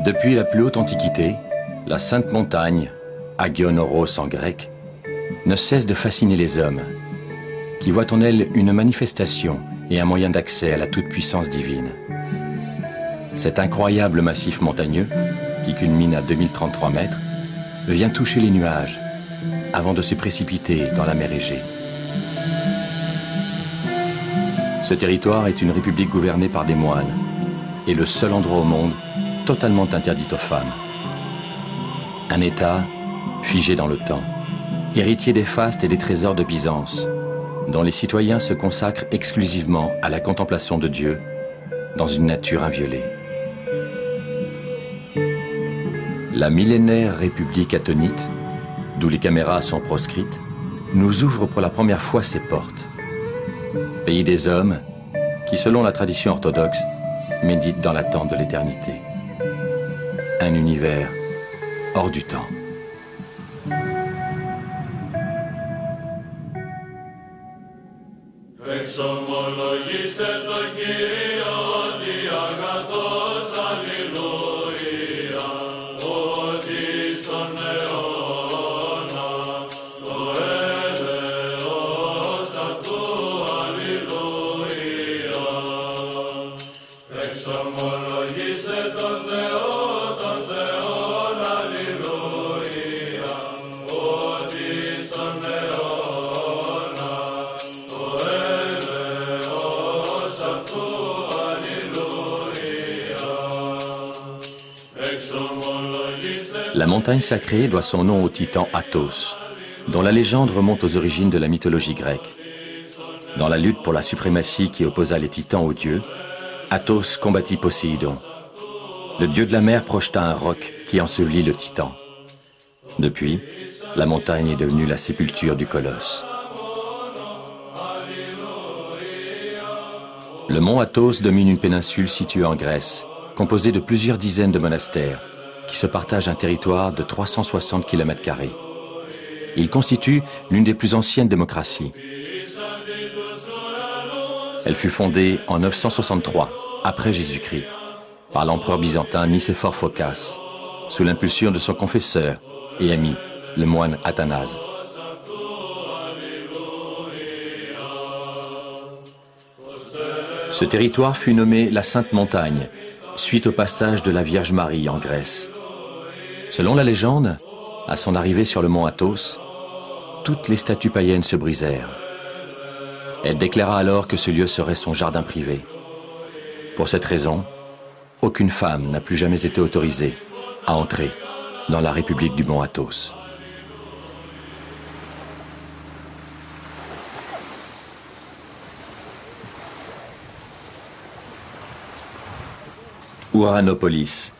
Depuis la plus haute antiquité, la Sainte Montagne, Agion Oros en grec, ne cesse de fasciner les hommes, qui voient en elle une manifestation et un moyen d'accès à la toute-puissance divine. Cet incroyable massif montagneux, qui culmine à 2033 mètres, vient toucher les nuages avant de se précipiter dans la mer Égée. Ce territoire est une république gouvernée par des moines et le seul endroit au monde totalement interdit aux femmes. Un État figé dans le temps, héritier des fastes et des trésors de Byzance, dont les citoyens se consacrent exclusivement à la contemplation de Dieu dans une nature inviolée. La millénaire République attonite, d'où les caméras sont proscrites, nous ouvre pour la première fois ses portes. Pays des hommes qui, selon la tradition orthodoxe, méditent dans l'attente de l'éternité. Un univers hors du temps. Εξομολογήστε το Κύριο ότι αγαθός αλληλούια, ότι στον αιώνα το έλεος αυτού αλληλούια. Εξομολογήστε τον Θεόν αλληλούια, ότι στον αιώνα το έλεος αυτού αλληλούια. Εξομολογήστε. La montagne sacrée doit son nom au titan Athos, dont la légende remonte aux origines de la mythologie grecque. Dans la lutte pour la suprématie qui opposa les titans aux dieux, Athos combattit Poséidon. Le dieu de la mer projeta un roc qui ensevelit le titan. Depuis, la montagne est devenue la sépulture du colosse. Le mont Athos domine une péninsule située en Grèce, composée de plusieurs dizaines de monastères, qui se partagent un territoire de 360 km². Il constitue l'une des plus anciennes démocraties. Elle fut fondée en 963, après Jésus-Christ, par l'empereur byzantin Nicéphore Phocas, sous l'impulsion de son confesseur et ami, le moine Athanase. Ce territoire fut nommé la Sainte Montagne, suite au passage de la Vierge Marie en Grèce. Selon la légende, à son arrivée sur le mont Athos, toutes les statues païennes se brisèrent. Elle déclara alors que ce lieu serait son jardin privé. Pour cette raison, aucune femme n'a plus jamais été autorisée à entrer dans la République du mont Athos. Ouranopolis,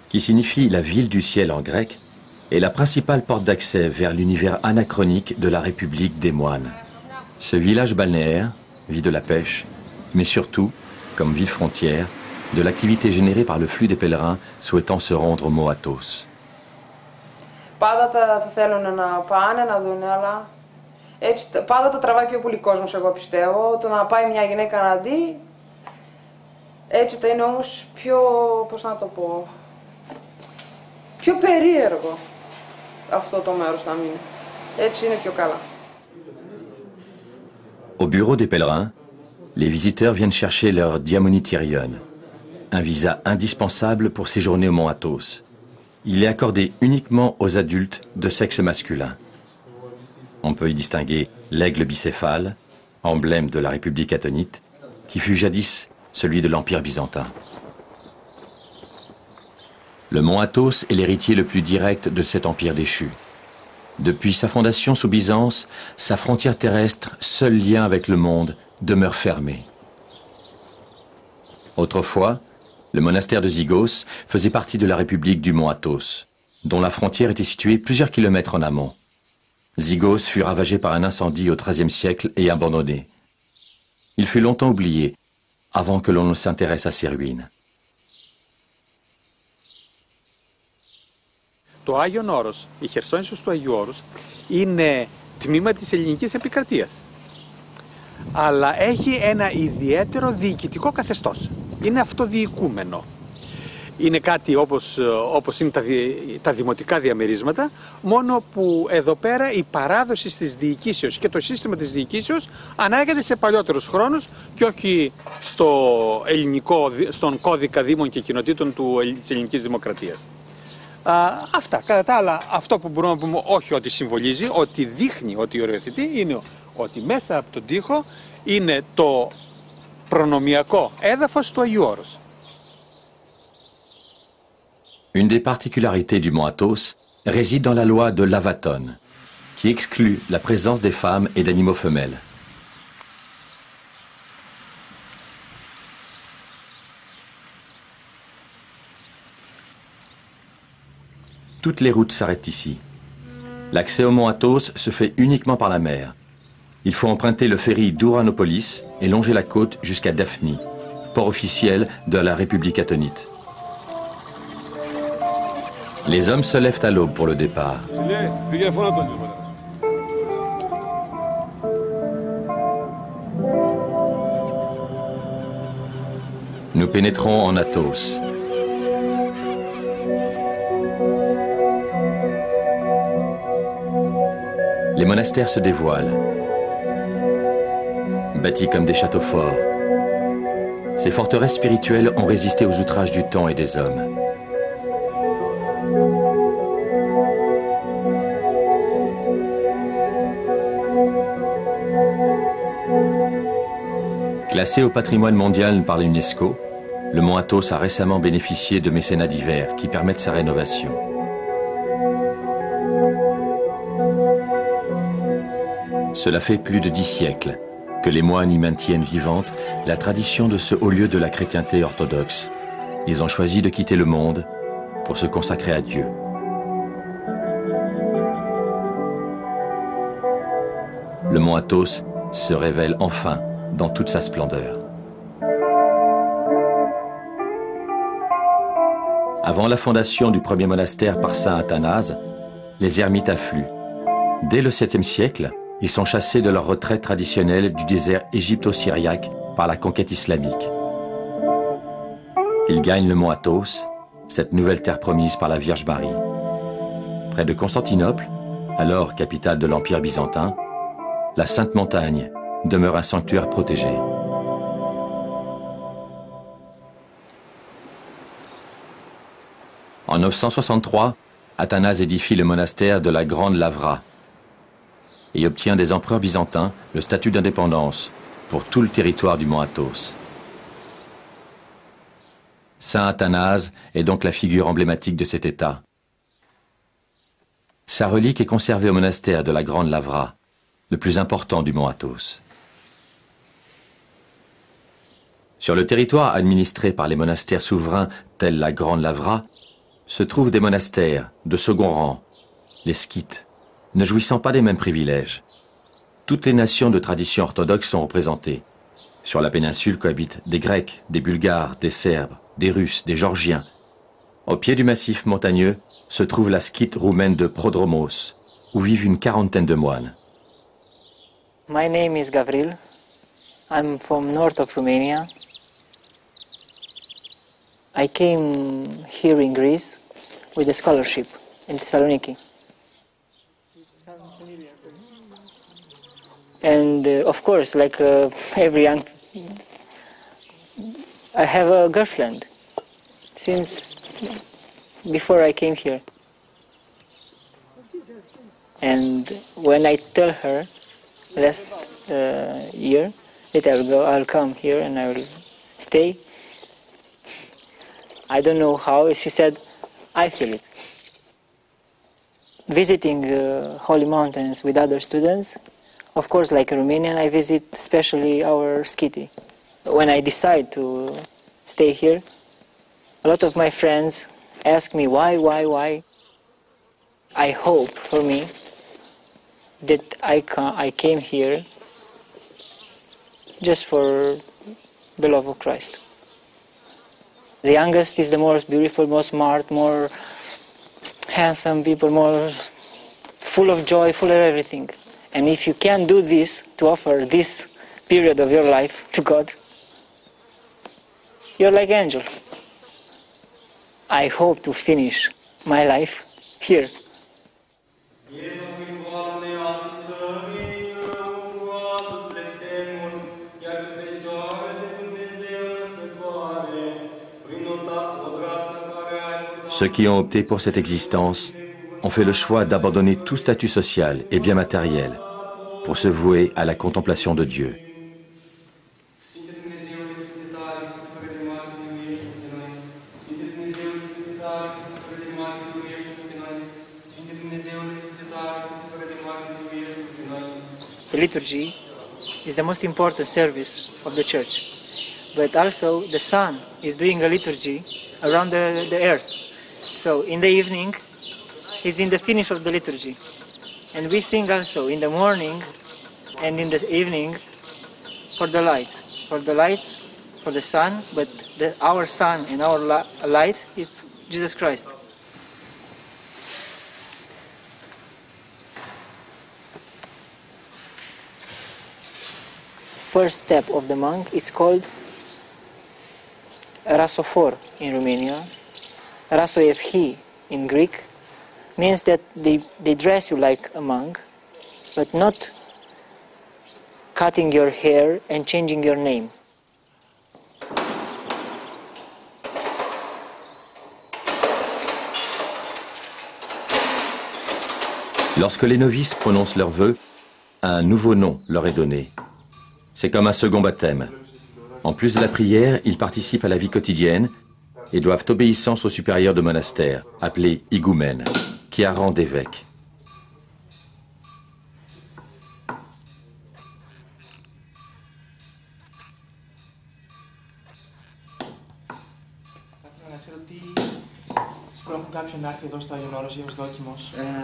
qui signifie la ville du ciel en grec, est la principale porte d'accès vers l'univers anachronique de la République des moines. Ce village balnéaire vit de la pêche, mais surtout, comme ville frontière, de l'activité générée par le flux des pèlerins souhaitant se rendre au mont Athos. Πάντα θα θέλουν να πάνε, να δουν, αλλά έτσι πάντα το τραβάει πιο πολύ κόσμος, εγώ πιστεύω. Το να πάει μια γυναίκα να δει, έτσι θα είναι όμως πιο, πώς να το πω, πιο περίεργο αυτό το μέρος θα μείνει. Έτσι είναι πιο καλά. Au bureau des pèlerins, les visiteurs viennent chercher leur diamonityrion, un visa indispensable pour séjourner au mont Athos. Il est accordé uniquement aux adultes de sexe masculin. On peut y distinguer l'aigle bicéphale, emblème de la République attonite, qui fut jadis celui de l'Empire byzantin. Le mont Athos est l'héritier le plus direct de cet empire déchu. Depuis sa fondation sous Byzance, sa frontière terrestre, seul lien avec le monde, demeure fermée. Autrefois, le monastère de Zygos faisait partie de la République du mont Athos, dont la frontière était située plusieurs kilomètres en amont. Zygos fut ravagé par un incendie au XIIIe siècle et abandonné. Il fut longtemps oublié, avant que l'on ne s'intéresse à ses ruines. Το Άγιον Όρος, η Χερσόνησος του Αγίου Όρους, είναι τμήμα της ελληνικής επικρατείας. Αλλά έχει ένα ιδιαίτερο διοικητικό καθεστώς. Είναι αυτοδιοικούμενο. είναι κάτι όπως είναι τα δημοτικά διαμερίσματα, μόνο που εδώ πέρα η παράδοση της διοικήσεως και το σύστημα της διοικήσεως ανάγεται σε παλιότερους χρόνους και όχι στον κώδικα δήμων και κοινοτήτων της ελληνικής δημοκρατίας. Αυτά. Κατά τα άλλα, αυτό που μπορούμε να πούμε όχι ότι συμβολίζει, ότι δείχνει, ότι οριοθετεί, είναι ότι μέσα από τον τοίχο είναι το προνομιακό έδαφος του Αγίου Όρους. Une des particularités du mont Athos réside dans la loi de Lavaton, qui exclut la présence des femmes et d'animaux femelles. Toutes les routes s'arrêtent ici. L'accès au mont Athos se fait uniquement par la mer. Il faut emprunter le ferry d'Ouranopolis et longer la côte jusqu'à Daphni, port officiel de la République attonite. Les hommes se lèvent à l'aube pour le départ. Nous pénétrons en Athos. Les monastères se dévoilent, bâtis comme des châteaux forts. Ces forteresses spirituelles ont résisté aux outrages du temps et des hommes. Classé au patrimoine mondial par l'UNESCO, le mont Athos a récemment bénéficié de mécénats divers qui permettent sa rénovation. Cela fait plus de 10 siècles que les moines y maintiennent vivante la tradition de ce haut lieu de la chrétienté orthodoxe. Ils ont choisi de quitter le monde pour se consacrer à Dieu. Le mont Athos se révèle enfin dans toute sa splendeur. Avant la fondation du premier monastère par saint Athanase, les ermites affluent. Dès le 7e siècle, ils sont chassés de leur retraite traditionnelle du désert égypto-syriaque par la conquête islamique. Ils gagnent le mont Athos, cette nouvelle terre promise par la Vierge Marie. Près de Constantinople, alors capitale de l'Empire byzantin, la Sainte Montagne demeure un sanctuaire protégé. En 963, Athanase édifie le monastère de la Grande Lavra et obtient des empereurs byzantins le statut d'indépendance pour tout le territoire du mont Athos. Saint Athanase est donc la figure emblématique de cet État. Sa relique est conservée au monastère de la Grande Lavra, le plus important du mont Athos. Sur le territoire administré par les monastères souverains tels la Grande Lavra, se trouvent des monastères de second rang, les skythes, ne jouissant pas des mêmes privilèges. Toutes les nations de tradition orthodoxe sont représentées. Sur la péninsule cohabitent des Grecs, des Bulgares, des Serbes, des Russes, des Géorgiens. Au pied du massif montagneux se trouve la skythe roumaine de Prodromos, où vivent une quarantaine de moines. My name is Gavril. I'm from north of Romania. I came here in Greece with a scholarship in Thessaloniki. And of course, like every young, I have a girlfriend since before I came here. And when I tell her last year that I'll come here and I will stay, I don't know how, she said, I feel it. Visiting holy mountains with other students, of course, like a Romanian, I visit especially our skiti. When I decide to stay here, a lot of my friends ask me why. I hope for me that I came here just for the love of Christ. The youngest is the most beautiful, most smart, more handsome people, more full of joy, full of everything. And if you can do this, to offer this period of your life to God, you're like an angel. I hope to finish my life here. Ceux qui ont opté pour cette existence ont fait le choix d'abandonner tout statut social et bien matériel pour se vouer à la contemplation de Dieu. The liturgy is the most important service of the church, but also the sun is doing a liturgy around the earth. So in the evening is in the finish of the liturgy, and we sing also in the morning and in the evening for the light, for the sun, but our sun and our light is Jesus Christ. First step of the monk is called rasophor in Romania. Rasoevhi in Greek means that they dress you like a monk, but not cutting your hair and changing your name. Lorsque les novices prononcent leurs vœux, un nouveau nom leur est donné. C'est comme un second baptême. En plus de la prière, ils participent à la vie quotidienne et doivent obéissance au supérieur de monastère, appelé higoumène, qui a rang d'évêque.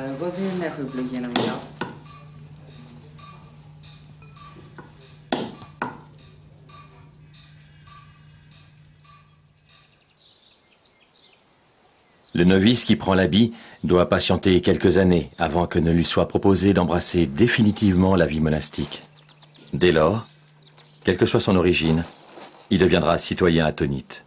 Εγώ δεν έχω επιλογή για να μιλάω. Le novice qui prend l'habit doit patienter quelques années avant que ne lui soit proposé d'embrasser définitivement la vie monastique. Dès lors, quelle que soit son origine, il deviendra citoyen attonite.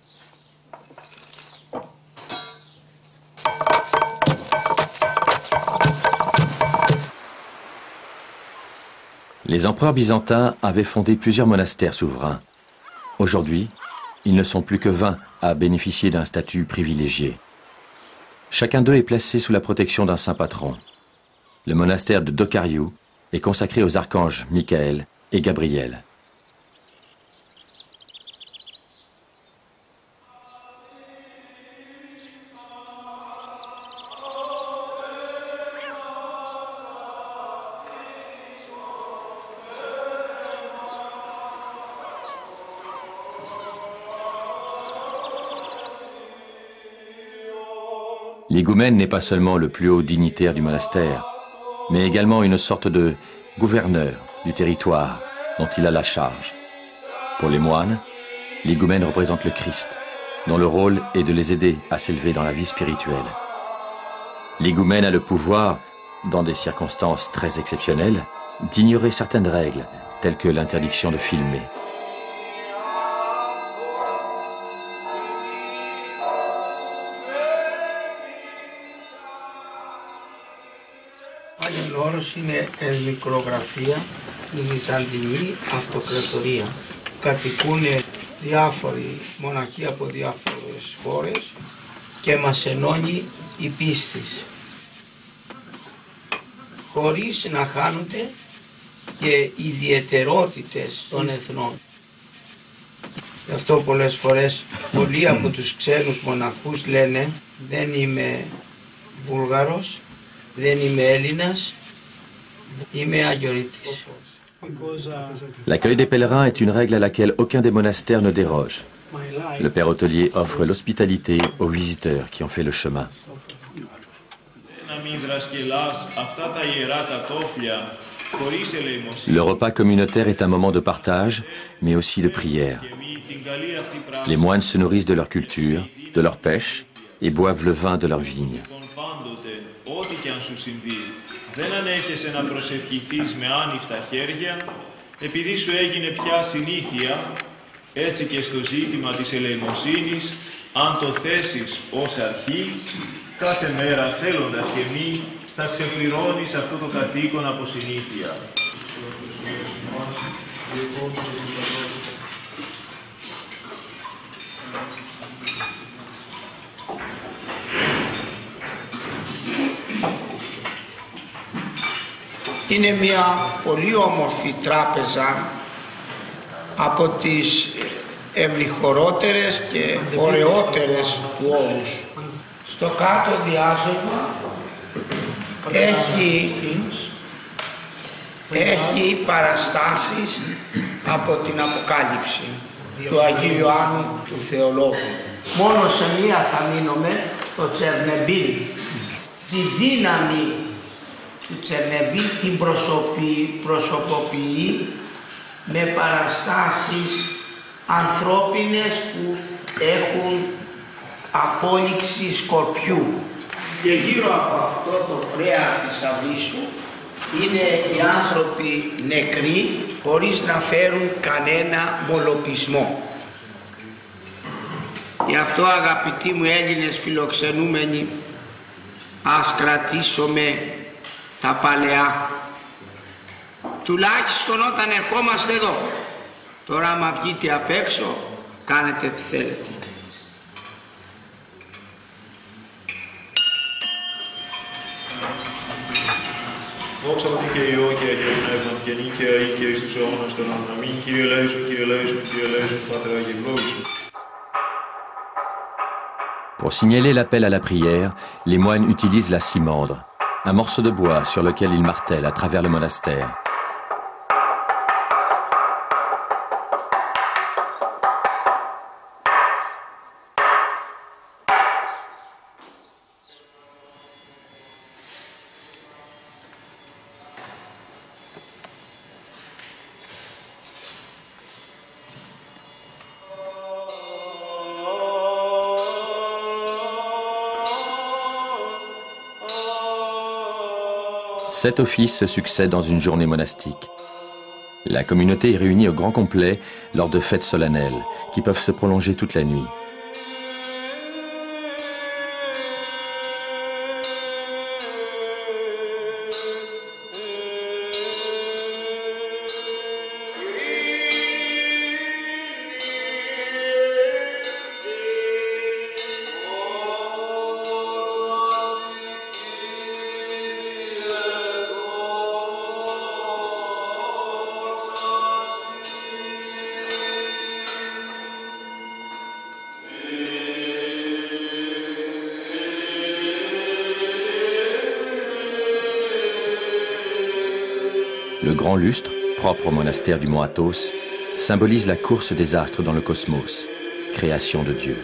Les empereurs byzantins avaient fondé plusieurs monastères souverains. Aujourd'hui, ils ne sont plus que 20 à bénéficier d'un statut privilégié. Chacun d'eux est placé sous la protection d'un saint patron. Le monastère de Dokariou est consacré aux archanges Michael et Gabriel. L'higoumène n'est pas seulement le plus haut dignitaire du monastère, mais également une sorte de gouverneur du territoire dont il a la charge. Pour les moines, l'higoumène représente le Christ, dont le rôle est de les aider à s'élever dans la vie spirituelle. L'higoumène a le pouvoir, dans des circonstances très exceptionnelles, d'ignorer certaines règles, telles que l'interdiction de filmer. Όρος είναι μικρογραφία, η Βυζαντινή Αυτοκρατορία. Κατοικούν διάφοροι μοναχοί από διάφορες χώρες και μας ενώνει η πίστη. Χωρίς να χάνονται και οι ιδιαιτερότητες των εθνών. Γι' αυτό πολλές φορές πολλοί από τους ξένους μοναχούς λένε δεν είμαι Βούλγαρος, δεν είμαι Έλληνας, είμαι Αγιορείτης. L'accueil des pèlerins est une règle à laquelle aucun des monastères ne déroge. Le père hôtelier offre l'hospitalité aux visiteurs qui ont fait le chemin. Le repas communautaire est un moment de partage, mais aussi de prière. Les moines se nourrissent de leur culture, de leur pêche, et boivent le vin de leur vigne. Δεν ανέχεσαι να προσευχηθείς με άνοιχτα χέρια, επειδή σου έγινε πια συνήθεια, έτσι και στο ζήτημα της ελεημοσύνης, Αν το θέσεις ως αρχή, κάθε μέρα θέλοντας και μη, θα ξεπληρώνεις αυτό το καθήκον από συνήθεια. Είναι μια πολύ όμορφη τράπεζα, από τις ευλυχωρότερες και ωραιότερες του όρους. Στο κάτω διάζευμα έχει παραστάσεις από την Αποκάλυψη του Αγίου Ιωάννου του Θεολόγου. Μόνο σε μία θα μείνουμε, το Τσερνεμπίλ. Τη δύναμη του Τσερνεμπίλ την προσωποποιεί με παραστάσεις ανθρώπινες που έχουν απόλυξη σκορπιού. Και γύρω από αυτό το φρέας της αβύσσου είναι οι άνθρωποι νεκροί χωρίς να φέρουν κανένα μολοπισμό. Γι' αυτό, αγαπητοί μου Έλληνες φιλοξενούμενοι, ας κρατήσουμε τα παλαιά. Τουλάχιστον όταν ερχόμαστε εδώ. Τώρα άμα βγείτε απ' έξω, κάνετε τι θέλετε. Δόξα Πατρί και Υιό και Αγίο Πνεύμα και νίκαια ή και εις τους αιώνας των αιώνων. Αμήν. Κύριε ελέησον, Κύριε ελέησον, Κύριε ελέησον, Πάτερ Άγιε ευλόγησον. Pour signaler l'appel à la prière, les moines utilisent la cimandre, un morceau de bois sur lequel ils martèlent à travers le monastère. Sept offices se succèdent dans une journée monastique. La communauté est réunie au grand complet lors de fêtes solennelles qui peuvent se prolonger toute la nuit. Le grand lustre, propre au monastère du mont Athos, symbolise la course des astres dans le cosmos, création de Dieu.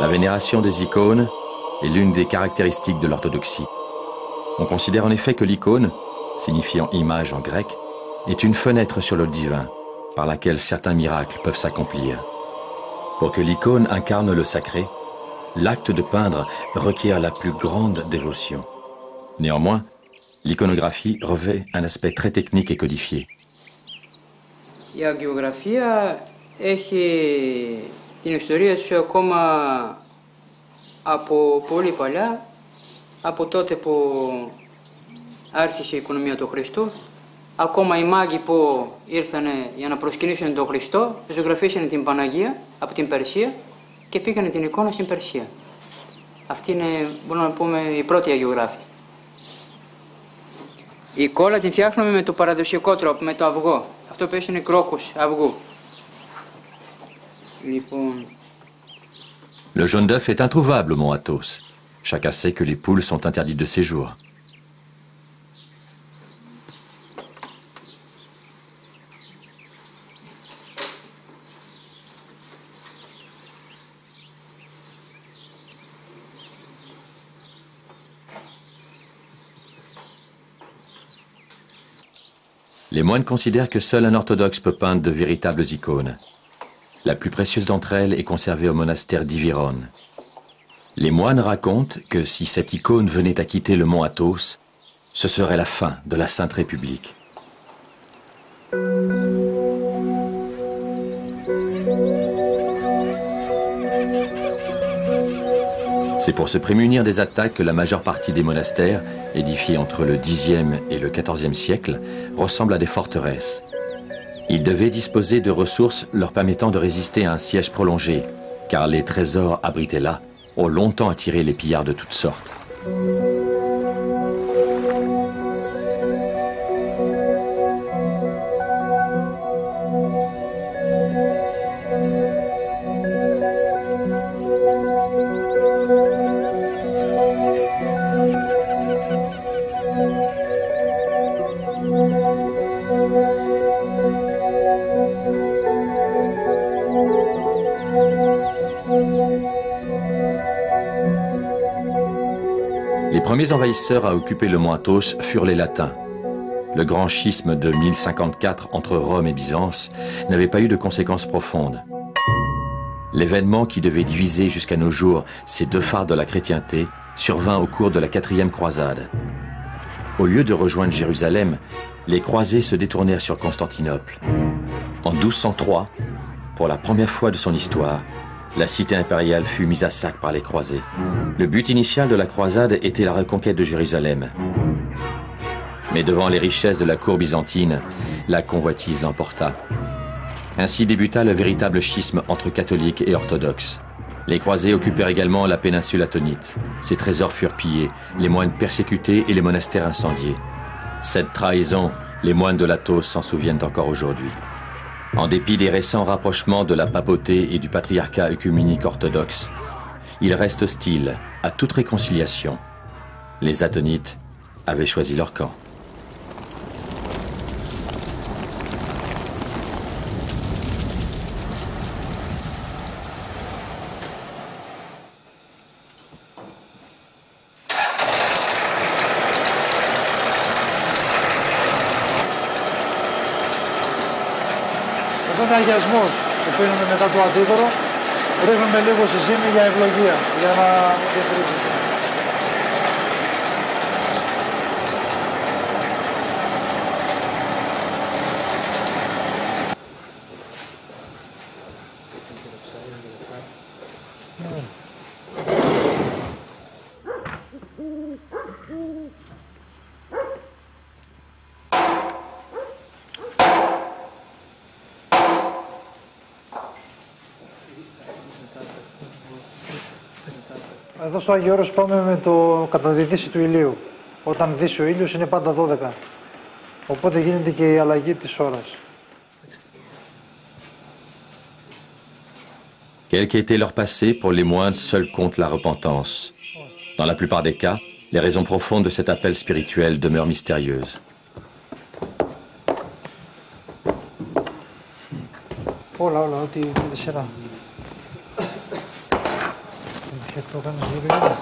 La vénération des icônes est l'une des caractéristiques de l'orthodoxie. On considère en effet que l'icône, signifiant image en grec, est une fenêtre sur le divin, par laquelle certains miracles peuvent s'accomplir. Pour que l'icône incarne le sacré, l'acte de peindre requiert la plus grande dévotion. Néanmoins, l'iconographie revêt un aspect très technique et codifié. Η αγιογραφία έχει την ιστορία της ακόμα Από πολύ παλιά, από τότε που άρχισε η οικονομία του Χριστού, ακόμα οι μάγοι που ήρθαν για να προσκυνήσουν τον Χριστό, ζωγραφίσανε την Παναγία από την Περσία και πήγανε την εικόνα στην Περσία. Αυτή είναι, μπορούμε να πούμε, η πρώτη αγιογράφη. Η κόλλα την φτιάχνουμε με το παραδοσιακό τρόπο, με το αυγό. Αυτό που είναι κρόκους αυγού. Λοιπόν... Le jaune d'œuf est introuvable au mont Athos. Chacun sait que les poules sont interdites de séjour. Les moines considèrent que seul un orthodoxe peut peindre de véritables icônes. La plus précieuse d'entre elles est conservée au monastère d'Ivyrone. Les moines racontent que si cette icône venait à quitter le mont Athos, ce serait la fin de la Sainte République. C'est pour se prémunir des attaques que la majeure partie des monastères, édifiés entre le Xe et le XIVe siècle, ressemblent à des forteresses. Ils devaient disposer de ressources leur permettant de résister à un siège prolongé, car les trésors abrités là ont longtemps attiré les pillards de toutes sortes. Les premiers envahisseurs à occuper le mont Athos furent les Latins. Le grand schisme de 1054 entre Rome et Byzance n'avait pas eu de conséquences profondes. L'événement qui devait diviser jusqu'à nos jours ces deux phares de la chrétienté survint au cours de la 4e croisade. Au lieu de rejoindre Jérusalem, les croisés se détournèrent sur Constantinople. En 1203, pour la première fois de son histoire, la cité impériale fut mise à sac par les croisés. Le but initial de la croisade était la reconquête de Jérusalem. Mais devant les richesses de la cour byzantine, la convoitise l'emporta. Ainsi débuta le véritable schisme entre catholiques et orthodoxes. Les croisés occupèrent également la péninsule attonite. Ses trésors furent pillés, les moines persécutés et les monastères incendiés. Cette trahison, les moines de l'Athos s'en souviennent encore aujourd'hui. En dépit des récents rapprochements de la papauté et du patriarcat œcuménique orthodoxe, ils restent hostiles à toute réconciliation. Les Attonites avaient choisi leur camp. Αυτό είναι αγιασμός που πίνουμε μετά το αντίδωρο. Ρίχνουμε λίγο στη ζύμη για ευλογία, για να διατηρήσουμε. Εδώ στο Άγιο Όρος πάμε με το κατά τη δύση του ηλίου. Όταν δύσει ο ήλιος είναι πάντα 12. Οπότε γίνεται και η αλλαγή της ώρας. Quel qu'ait été leur passé, pour les moines, seul compte la repentance. Dans la plupart des cas, les raisons profondes de cet appel spirituel demeurent mystérieuses. Όλα, ό,τι με τη σειρά. Ποιο το κάνεις δουλειά.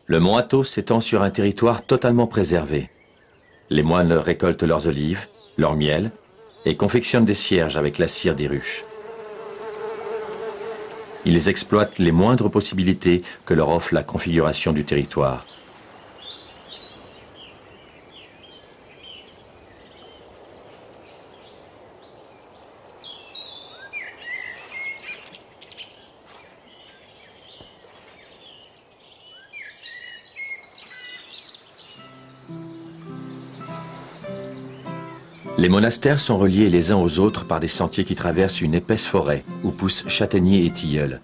Le mont Athos s'étend sur un territoire totalement préservé. Les moines récoltent leurs olives, leur miel et confectionnent des cierges avec la cire des ruches. Ils exploitent les moindres possibilités que leur offre la configuration du territoire. Les monastères sont reliés les uns aux autres par des sentiers qui traversent une épaisse forêt où poussent châtaigniers et tilleuls.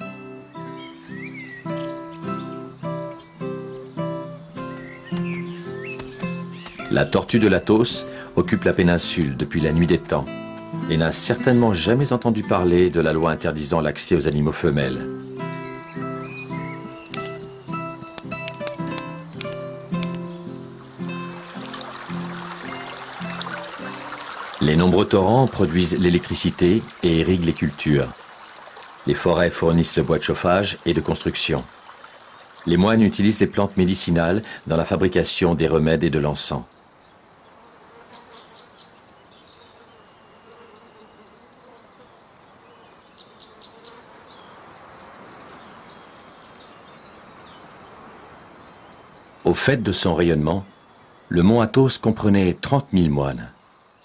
La tortue de l'Athos occupe la péninsule depuis la nuit des temps et n'a certainement jamais entendu parler de la loi interdisant l'accès aux animaux femelles. Les nombreux torrents produisent l'électricité et irriguent les cultures. Les forêts fournissent le bois de chauffage et de construction. Les moines utilisent les plantes médicinales dans la fabrication des remèdes et de l'encens. Au fait de son rayonnement, le mont Athos comprenait 30 000 moines.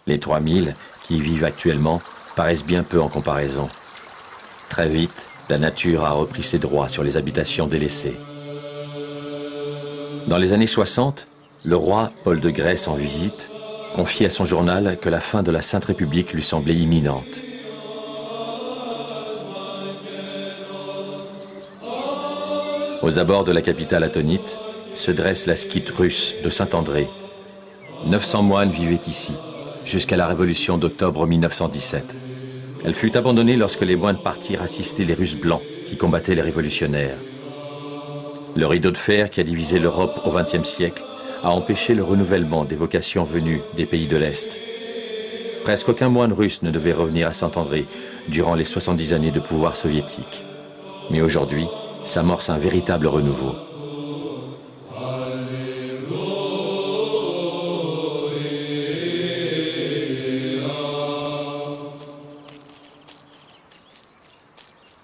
Les 3 000 qui y vivent actuellement paraissent bien peu en comparaison. Très vite, la nature a repris ses droits sur les habitations délaissées. Dans les années 60, le roi Paul de Grèce en visite confie à son journal que la fin de la Sainte République lui semblait imminente. Aux abords de la capitale attonite se dresse la skite russe de Saint-André. 900 moines vivaient ici, jusqu'à la révolution d'octobre 1917. Elle fut abandonnée lorsque les moines partirent assister les Russes blancs qui combattaient les révolutionnaires. Le rideau de fer qui a divisé l'Europe au XXe siècle a empêché le renouvellement des vocations venues des pays de l'Est. Presque aucun moine russe ne devait revenir à Saint-André durant les 70 années de pouvoir soviétique. Mais aujourd'hui, s'amorce un véritable renouveau.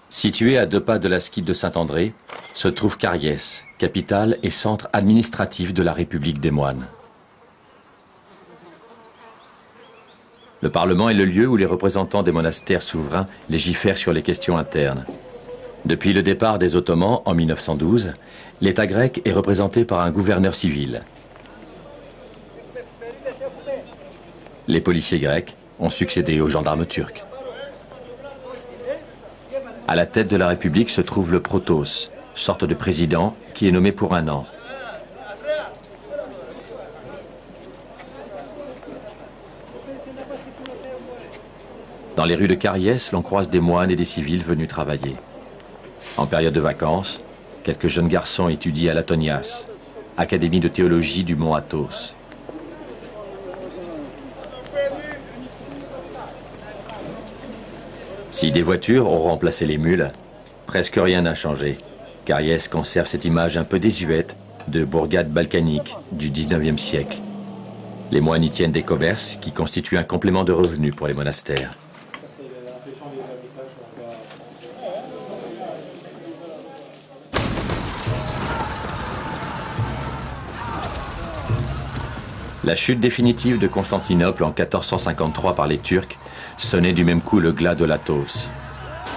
Situé à 2 pas de la skite de Saint-André, se trouve Cariès, capitale et centre administratif de la République des moines. Le Parlement est le lieu où les représentants des monastères souverains légifèrent sur les questions internes. Depuis le départ des Ottomans en 1912, l'État grec est représenté par un gouverneur civil. Les policiers grecs ont succédé aux gendarmes turcs. À la tête de la République se trouve le protos, sorte de président qui est nommé pour 1 an. Dans les rues de Cariès, l'on croise des moines et des civils venus travailler. En période de vacances, quelques jeunes garçons étudient à l'Atonias, académie de théologie du mont Athos. Si des voitures ont remplacé les mules, presque rien n'a changé. Cariès conserve cette image un peu désuète de bourgade balkanique du XIXe siècle. Les moines y tiennent des commerces qui constituent un complément de revenus pour les monastères. La chute définitive de Constantinople en 1453 par les Turcs sonnait du même coup le glas de l'Athos.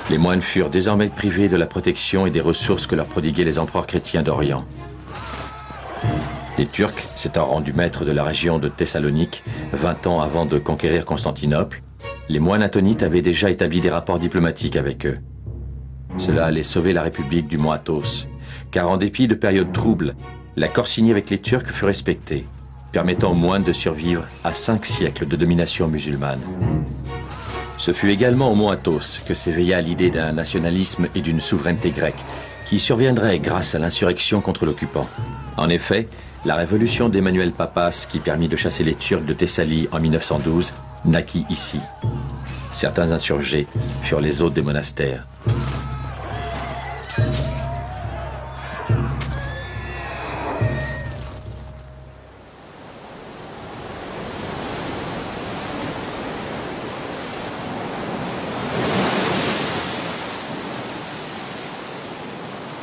Les moines furent désormais privés de la protection et des ressources que leur prodiguaient les empereurs chrétiens d'Orient. Les Turcs, s'étant rendus maîtres de la région de Thessalonique 20 ans avant de conquérir Constantinople, les moines attonites avaient déjà établi des rapports diplomatiques avec eux. Cela allait sauver la République du mont Athos, car en dépit de périodes troubles, l'accord signé avec les Turcs fut respecté, permettant aux moines de survivre à 5 siècles de domination musulmane. Ce fut également au mont Athos que s'éveilla l'idée d'un nationalisme et d'une souveraineté grecque qui surviendrait grâce à l'insurrection contre l'occupant. En effet, la révolution d'Emmanuel Papas qui permit de chasser les Turcs de Thessalie en 1912 naquit ici. Certains insurgés furent les hôtes des monastères.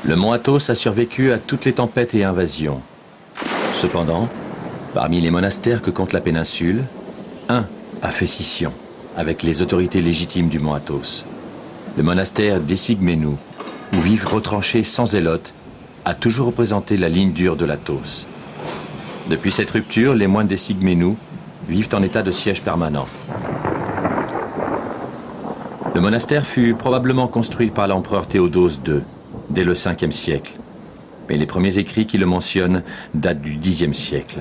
Le mont Athos a survécu à toutes les tempêtes et invasions. Cependant, parmi les monastères que compte la péninsule, un a fait scission avec les autorités légitimes du mont Athos. Le monastère d'Essigmenou, où vivent retranchés sans zélotes, a toujours représenté la ligne dure de l'Athos. Depuis cette rupture, les moines d'Essigmenou vivent en état de siège permanent. Le monastère fut probablement construit par l'empereur Théodose II, dès le 5e siècle. Mais les premiers écrits qui le mentionnent datent du Xe siècle.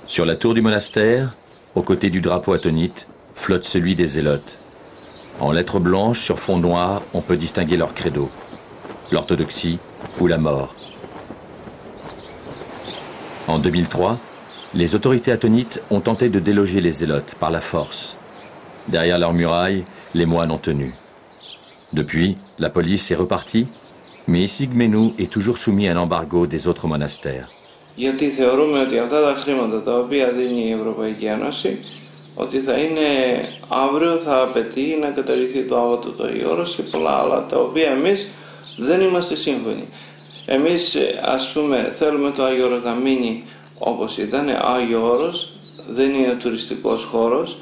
Sur la tour du monastère, aux côtés du drapeau attonite, flotte celui des zélotes. En lettres blanches sur fond noir, on peut distinguer leur credo, l'orthodoxie ou la mort. En 2003, les autorités attonites ont tenté de déloger les zélotes par la force. Derrière leurs murailles, les moines ont tenu. Depuis, la police est repartie, mais Essigmenou est toujours soumis à un embargo des autres monastères. Γιατί θεωρούμε ότι αυτά τα χρήματα τα οποία δίνει η Ευρωπαϊκή Ένωση, ότι θα είναι αύριο θα απαιτεί να καταργηθεί το άβατο το Άγιος και πολλά άλλα, τα οποία εμείς δεν είμαστε σύμφωνοι. Εμείς, ας πούμε, θέλουμε το Άγιο Όρος να μείνει όπως ήταν, Άγιο Όρος, δεν είναι τουριστικός χώρος,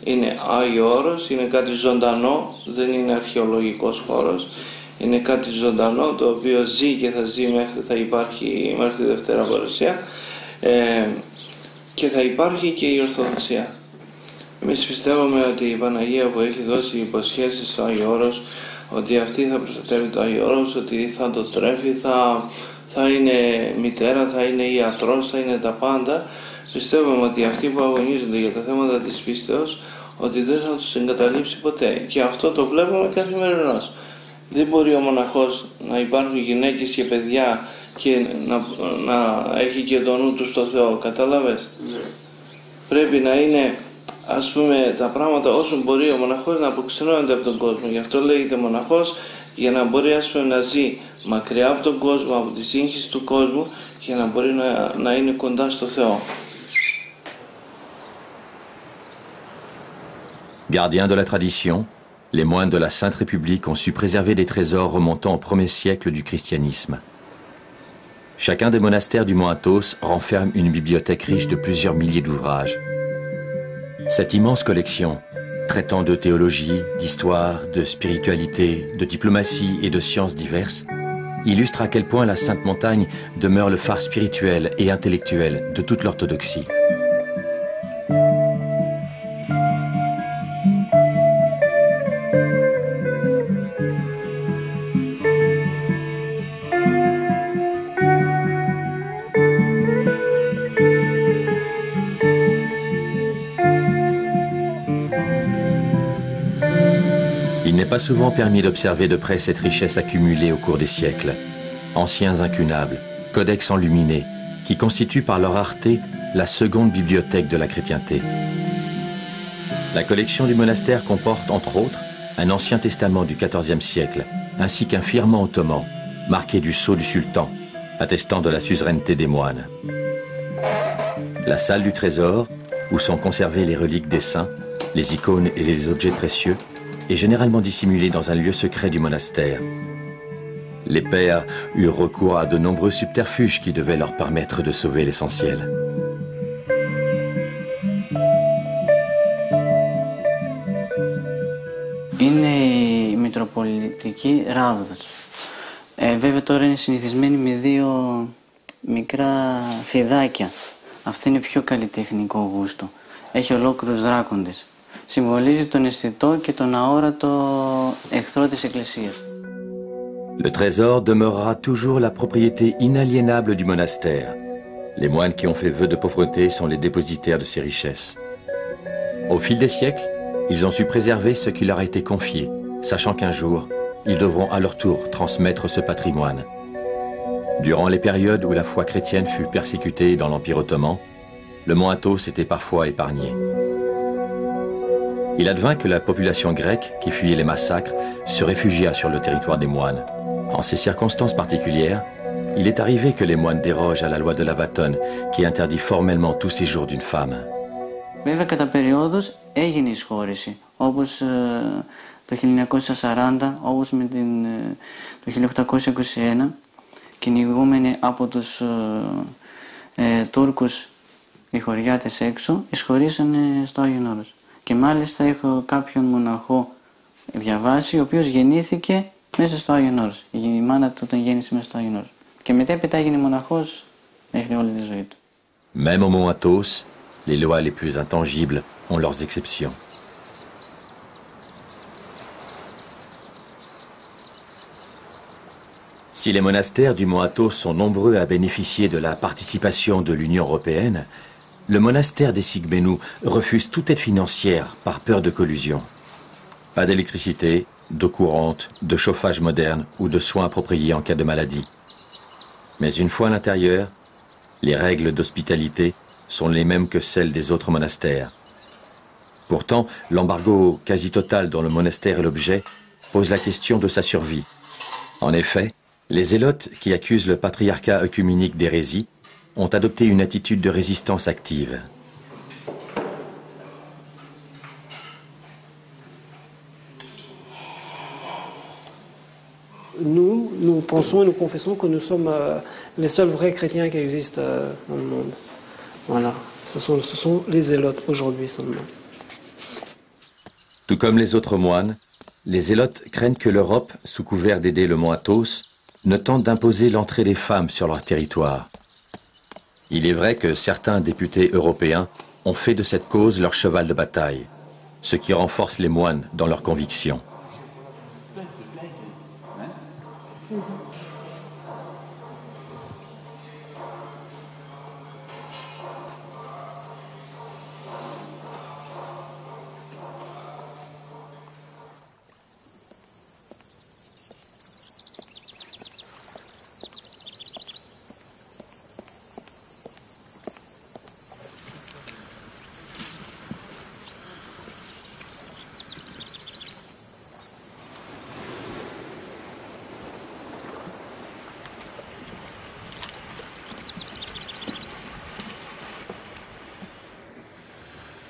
είναι Άγιο Όρος, είναι κάτι ζωντανό, δεν είναι αρχαιολογικός χώρος. Είναι κάτι ζωντανό το οποίο ζει και θα ζει μέχρι θα υπάρχει μέχρι τη Δευτέρα Παρουσία και θα υπάρχει και η Ορθοδοξία. Εμείς πιστεύουμε ότι η Παναγία που έχει δώσει υποσχέσεις στο Άγιο Όρος, ότι αυτή θα προστατεύει το Άγιο Όρος, ότι θα το τρέφει, θα είναι μητέρα, θα είναι ιατρός, θα είναι τα πάντα. Πιστεύουμε ότι αυτοί που αγωνίζονται για τα θέματα της πίστεως, ότι δεν θα τους εγκαταλείψει ποτέ. Και αυτό το βλέπουμε καθημερινώς. Δεν μπορεί ο μοναχός να υπάρχουν γυναίκες και παιδιά και να έχει και το νου του στο Θεό, κατάλαβες. Πρέπει να είναι, ας πούμε, τα πράγματα όσο μπορεί ο μοναχός να αποξενώνεται από τον κόσμο. Γι' αυτό λέγεται μοναχός, για να μπορεί, ας πούμε, να ζει μακριά από τον κόσμο, από τη σύγχυση του κόσμου, για να μπορεί να είναι κοντά στο Θεό. Gardiens de la tradition, les moines de la Sainte République ont su préserver des trésors remontant au 1er siècle du christianisme. Chacun des monastères du mont Athos renferme une bibliothèque riche de plusieurs milliers d'ouvrages. Cette immense collection, traitant de théologie, d'histoire, de spiritualité, de diplomatie et de sciences diverses, illustre à quel point la Sainte Montagne demeure le phare spirituel et intellectuel de toute l'orthodoxie. Il n'est pas souvent permis d'observer de près cette richesse accumulée au cours des siècles. Anciens incunables, codex enluminés, qui constituent par leur rareté la seconde bibliothèque de la chrétienté. La collection du monastère comporte, entre autres, un ancien testament du XIVe siècle, ainsi qu'un firman ottoman, marqué du sceau du sultan, attestant de la suzeraineté des moines. La salle du trésor, où sont conservées les reliques des saints, les icônes et les objets précieux, est généralement dissimulée dans un lieu secret du monastère. Les pères eurent recours à de nombreux subterfuges qui devaient leur permettre de sauver l'essentiel. Είναι η Μητροπολιτική Ράβδος. Βέβαια τώρα είναι συνηθισμένη με δύο μικρά φιδάκια. Αυτό είναι πιο καλλιτεχνικό γούστο. Έχει ολόκληρους δράκοντες. Συμβολίζει τον αισθητό και τον αόρατο εχθρό της Εκκλησίας. Le trésor demeurera toujours la propriété inaliénable du monastère. Les moines qui ont fait vœu de pauvreté sont les dépositaires de ces richesses. Au fil des siècles, ils ont su préserver ce qui leur a été confié, sachant qu'un jour, ils devront à leur tour transmettre ce patrimoine. Durant les périodes où la foi chrétienne fut persécutée dans l'Empire ottoman, le mont Athos était parfois épargné. Il advint que la population grecque, qui fuyait les massacres, se réfugia sur le territoire des moines. En ces circonstances particulières, il est arrivé que les moines dérogent à la loi de Lavaton, qui interdit formellement tout séjour d'une femme. Βέβαια κατά περιόδους έγινε εισχώρηση, όπως το 1940, όπως με το 1821, κυνηγούμενοι από τους Τούρκους οι χωριάτες έξω, εισχωρήσανε στο Άγιον Όρος. Και μάλιστα έχω κάποιον μοναχό διαβάσει, ο οποίος γεννήθηκε μέσα στο Άγιον Όρος. Η μάνα του τον γέννησε μέσα στο Άγιον Όρος. Και μετέπειτα έγινε μοναχός μέχρι όλη τη ζωή του. Même au mont Athos, les lois les plus intangibles ont leurs exceptions. Si les monastères du mont Athos sont nombreux à bénéficier de la participation de l'Union européenne, le monastère des Sigmenou refuse toute aide financière par peur de collusion. Pas d'électricité, d'eau courante, de chauffage moderne ou de soins appropriés en cas de maladie. Mais une fois à l'intérieur, les règles d'hospitalité sont les mêmes que celles des autres monastères. Pourtant, l'embargo quasi total dont le monastère est l'objet pose la question de sa survie. En effet, les zélotes qui accusent le patriarcat œcuménique d'hérésie ont adopté une attitude de résistance active. Nous pensons et nous confessons que nous sommes les seuls vrais chrétiens qui existent dans le monde. Voilà, ce sont les zélotes aujourd'hui seulement. Tout comme les autres moines, les zélotes craignent que l'Europe, sous couvert d'aider le mont Athos, ne tente d'imposer l'entrée des femmes sur leur territoire. Il est vrai que certains députés européens ont fait de cette cause leur cheval de bataille, ce qui renforce les moines dans leurs convictions.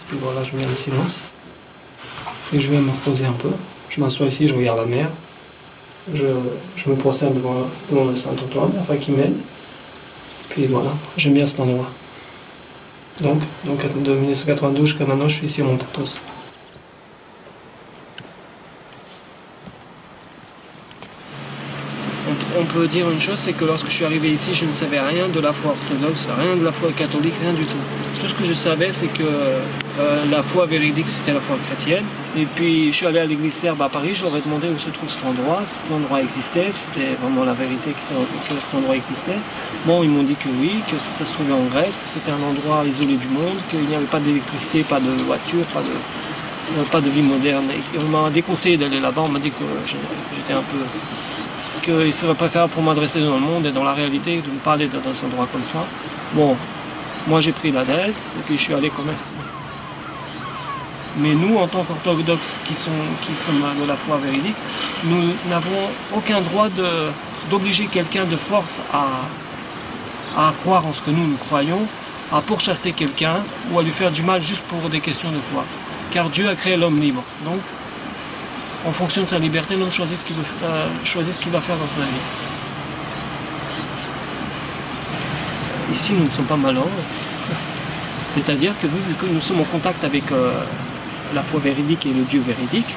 Puis voilà, je mets le silence. Et je vais me reposer un peu. Je m'assois ici, je regarde la mer. Je me prosterne devant le Saint-Antoine afin qu'il m'aide. Puis voilà, j'aime bien cet endroit. Donc de 1992 jusqu'à maintenant, je suis ici au mont Athos. On peut dire une chose, c'est que lorsque je suis arrivé ici, je ne savais rien de la foi orthodoxe, rien de la foi catholique, rien du tout. Tout ce que je savais, c'est que la foi véridique, c'était la foi chrétienne. Et puis, je suis allé à l'église serbe à Paris, je leur ai demandé où se trouve cet endroit, si cet endroit existait, si c'était vraiment la vérité que cet endroit existait. Bon, ils m'ont dit que oui, que ça se trouvait en Grèce, que c'était un endroit isolé du monde, qu'il n'y avait pas d'électricité, pas de voiture, pas de vie moderne. Et on m'a déconseillé d'aller là-bas, on m'a dit que j'étais un peu... qu'il serait préférable pour m'adresser dans le monde et dans la réalité de ne pas aller dans un endroit comme ça. Bon, moi j'ai pris l'adresse et puis je suis allé quand même. Mais nous, en tant qu'orthodoxes qui sommes de la foi véridique, nous n'avons aucun droit d'obliger quelqu'un de force à croire en ce que nous croyons, à pourchasser quelqu'un ou à lui faire du mal juste pour des questions de foi. Car Dieu a créé l'homme libre. Donc, en fonction de sa liberté, l'homme choisit ce qu'il va faire dans sa vie. Ici, nous ne sommes pas malheureux. C'est-à-dire que vu que nous sommes en contact avec la foi véridique et le Dieu véridique,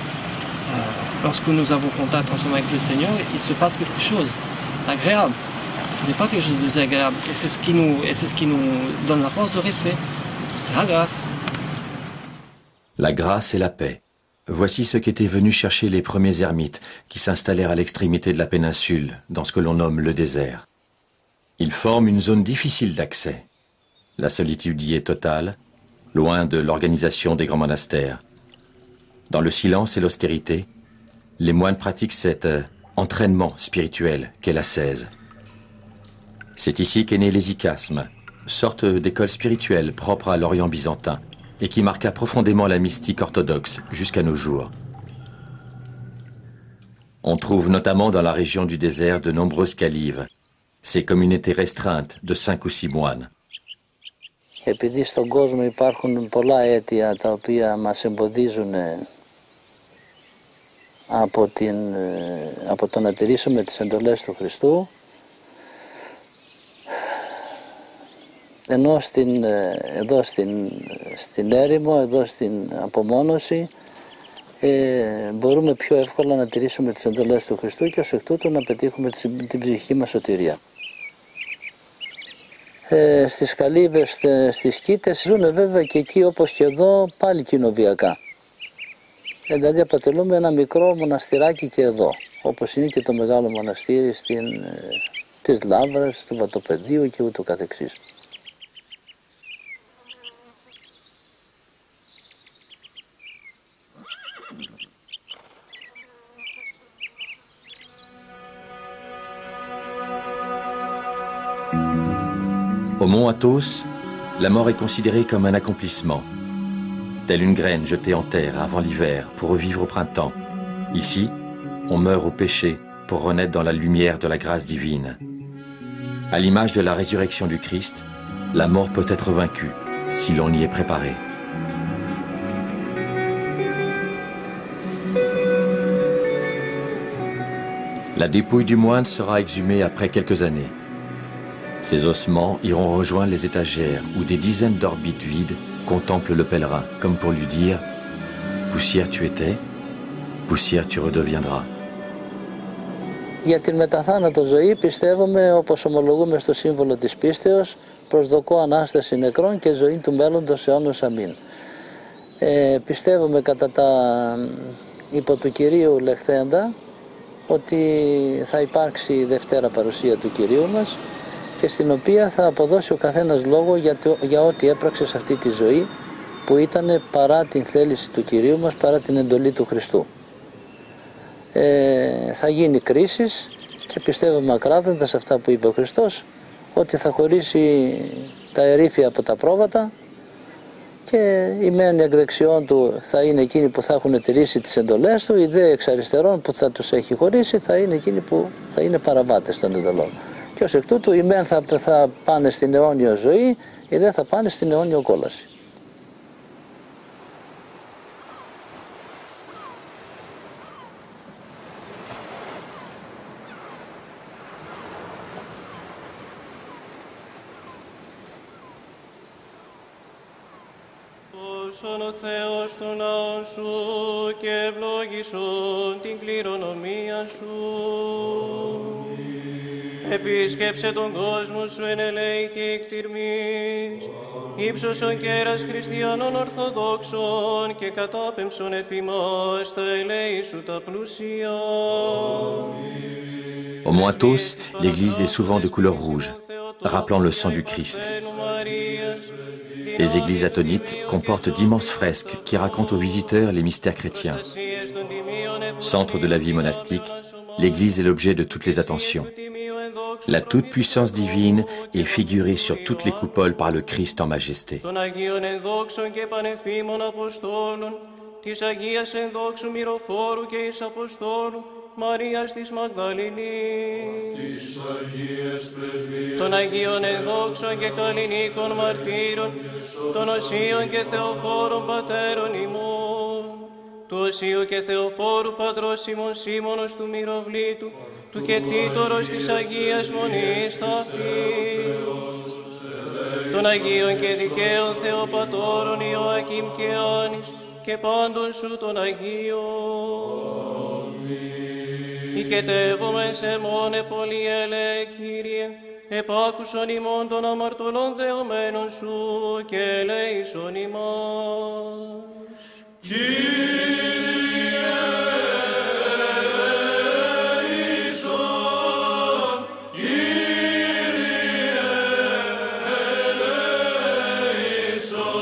lorsque nous avons contact ensemble avec le Seigneur, il se passe quelque chose d'agréable. Ce n'est pas quelque chose de désagréable. Et c'est ce qui nous donne la force de rester. C'est la grâce. La grâce et la paix. Voici ce qu'étaient venus chercher les premiers ermites qui s'installèrent à l'extrémité de la péninsule, dans ce que l'on nomme le désert. Ils forment une zone difficile d'accès. La solitude y est totale, loin de l'organisation des grands monastères. Dans le silence et l'austérité, les moines pratiquent cet entraînement spirituel qu'est l'ascèse. C'est ici qu'est né l'hésychasme, sorte d'école spirituelle propre à l'Orient byzantin, et qui marqua profondément la mystique orthodoxe jusqu'à nos jours. On trouve notamment dans la région du désert de nombreuses calives, ces communautés restreintes de 5 ou 6 moines. επειδή στον κόσμο υπάρχουν πολλά αίτια τα οποία μας εμποδίζουν από το να τηρήσουμε τις εντολές του Χριστού, ενώ εδώ στην έρημο, εδώ στην απομόνωση, μπορούμε πιο εύκολα να τηρήσουμε τις εντολές του Χριστού και ως εκ τούτου να πετύχουμε την ψυχική μας σωτηρία. Στις καλύβες, στις σκήτες ζουν βέβαια και εκεί όπως και εδώ πάλι κοινοβιακά. Δηλαδή αποτελούμε ένα μικρό μοναστηράκι και εδώ, όπως είναι και το μεγάλο μοναστήρι της Λάβρας, του Βατοπεδίου και ούτω καθεξής. Au mont Athos, la mort est considérée comme un accomplissement, telle une graine jetée en terre avant l'hiver pour revivre au printemps. Ici, on meurt au péché pour renaître dans la lumière de la grâce divine. À l'image de la résurrection du Christ, la mort peut être vaincue si l'on y est préparé. La dépouille du moine sera exhumée après quelques années. Ses ossements iront rejoindre les étagères où des dizaines d'orbites vides contemplent le pèlerin, comme pour lui dire « Poussière tu étais, poussière tu redeviendras ». Για την μεταθάνατο ζωή πιστεύουμε, όπως ομολογούμε στο σύμβολο της πίστεως, προσδοκώ Ανάσταση νεκρών και ζωή του μέλλοντος αιώνος αμήν. Πιστεύουμε κατά τα υπό του Κυρίου λεχθέντα ότι θα υπάρξει η Δευτέρα παρουσία του Κυρίου μας και στην οποία θα αποδώσει ο καθένας λόγο για ό,τι έπραξε σε αυτή τη ζωή που ήταν παρά την θέληση του Κυρίου μας, παρά την εντολή του Χριστού. Θα γίνει κρίσεις και πιστεύουμε ακράδαντα σε αυτά που είπε ο Χριστός, ότι θα χωρίσει τα ερήφια από τα πρόβατα και οι μεν εκ δεξιών του θα είναι εκείνοι που θα έχουν τηρήσει τις εντολές του, οι δε εξ αριστερών που θα τους έχει χωρίσει θα είναι εκείνοι που θα είναι παραβάτες των εντολών. Και ως εκ τούτου οι μεν θα πάνε στην αιώνια ζωή, οι δε θα πάνε στην αιώνια κόλαση. Όσον ο Θεός των λαών σου και ευλόγησον την κληρονομία σου. Επίσκεψε τον κόσμο σου εν ελέη και εκτιρμής, ύψωσον κέρας χριστιανών ορθοδόξων και κατάπεμψον εφημάς τα ελέη σου τα πλούσια. Au mont Athos, l'église est souvent de couleur rouge, rappelant le sang du Christ. Les églises athonites comportent d'immenses fresques qui racontent aux visiteurs les mystères chrétiens. Centre de la vie monastique, l'église est l'objet de toutes les attentions. La toute-puissance divine est figurée sur toutes les coupoles par le Christ en majesté. Μαρίας της Μαγδαληνής, των Αγίων ενδόξων και καλλινίκων μαρτύρων, των Οσίων και Θεοφόρων πατέρων ημών, του Οσίου και Θεοφόρου πατρός ημών Σίμωνος του Μυροβλήτου, του κεκτήτορος της Αγίας Μονής ταύτης, των Αγίων και δικαίων Θεοπατώρων Ιωακήμ και Άνης και πάντων σου των Αγίων. Οικετεύομεν σε μόνε πολυέλε, Κύριε, επάκουσον ημών των αμαρτωλών δεωμένων σου και ελέησον ημάς. Κύριε, ελέησον, Κύριε, ελέησον,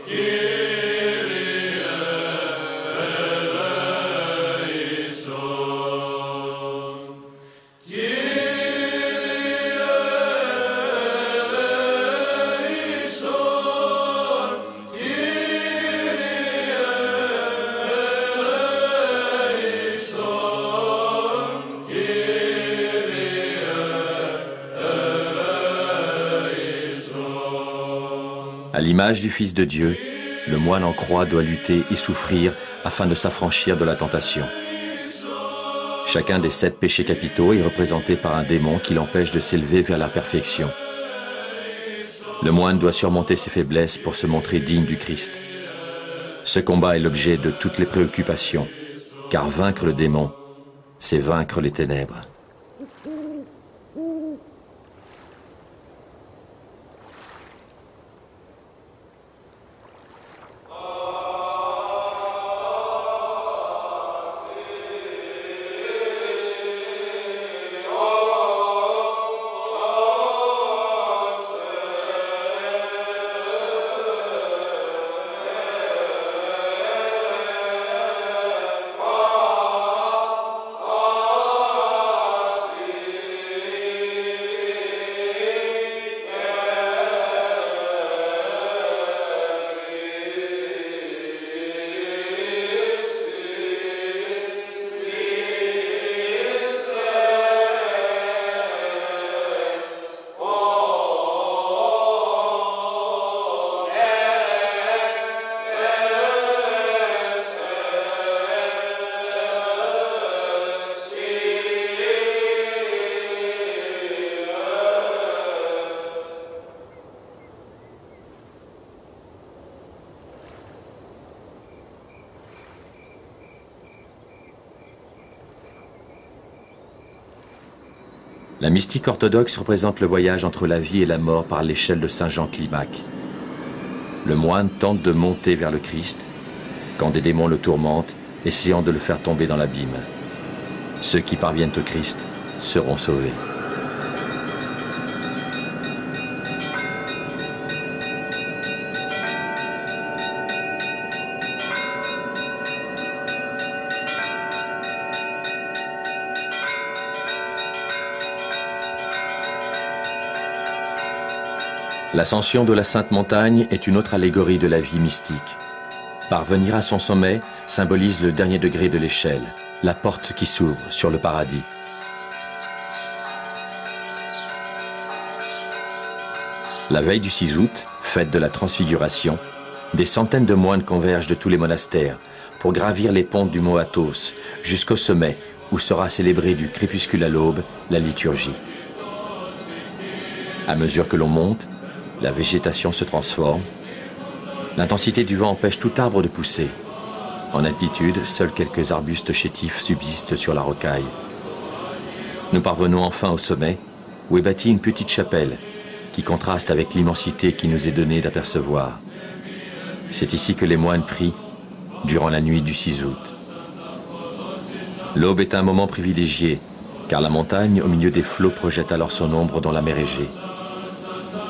Κύριε, ελέησον. Κύριε, ελέησον, Κύριε, À l'image du Fils de Dieu, le moine en croix doit lutter et souffrir afin de s'affranchir de la tentation. Chacun des 7 péchés capitaux est représenté par un démon qui l'empêche de s'élever vers la perfection. Le moine doit surmonter ses faiblesses pour se montrer digne du Christ. Ce combat est l'objet de toutes les préoccupations, car vaincre le démon, c'est vaincre les ténèbres. La mystique orthodoxe représente le voyage entre la vie et la mort par l'échelle de Saint Jean Climac. Le moine tente de monter vers le Christ quand des démons le tourmentent, essayant de le faire tomber dans l'abîme. Ceux qui parviennent au Christ seront sauvés. L'ascension de la Sainte Montagne est une autre allégorie de la vie mystique. Parvenir à son sommet symbolise le dernier degré de l'échelle, la porte qui s'ouvre sur le paradis. La veille du 6 août, fête de la Transfiguration, des centaines de moines convergent de tous les monastères pour gravir les pentes du mont Athos jusqu'au sommet où sera célébrée du crépuscule à l'aube la liturgie. À mesure que l'on monte, la végétation se transforme. L'intensité du vent empêche tout arbre de pousser. En altitude, seuls quelques arbustes chétifs subsistent sur la rocaille. Nous parvenons enfin au sommet, où est bâtie une petite chapelle qui contraste avec l'immensité qui nous est donnée d'apercevoir. C'est ici que les moines prient durant la nuit du 6 août. L'aube est un moment privilégié, car la montagne, au milieu des flots, projette alors son ombre dans la mer Égée.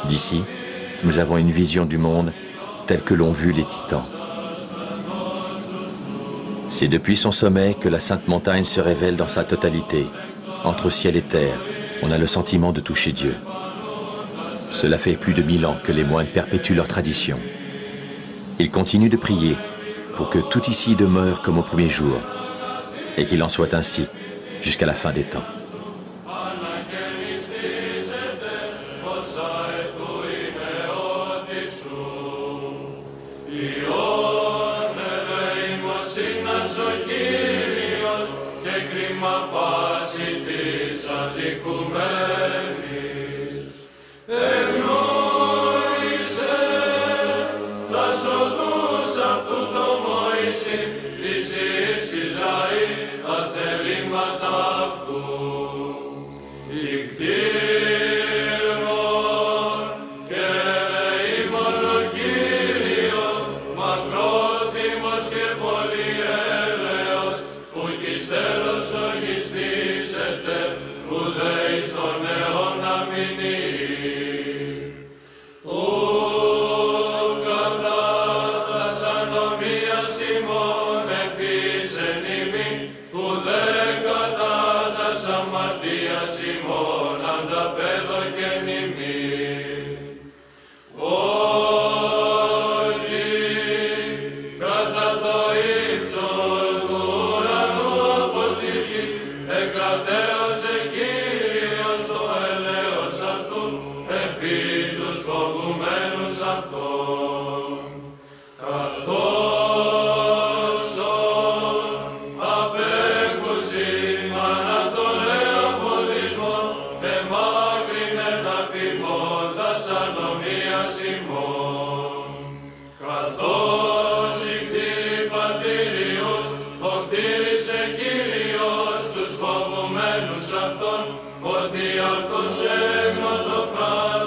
D'ici, nous avons une vision du monde tel que l'ont vu les titans. C'est depuis son sommet que la Sainte Montagne se révèle dans sa totalité. Entre ciel et terre, on a le sentiment de toucher Dieu. Cela fait plus de 1000 ans que les moines perpétuent leur tradition. Ils continuent de prier pour que tout ici demeure comme au premier jour, et qu'il en soit ainsi jusqu'à la fin des temps. Επί τους φοβουμένους αυτών. αγγέλους αυτών, ότι αυτός έγνω το πράσινο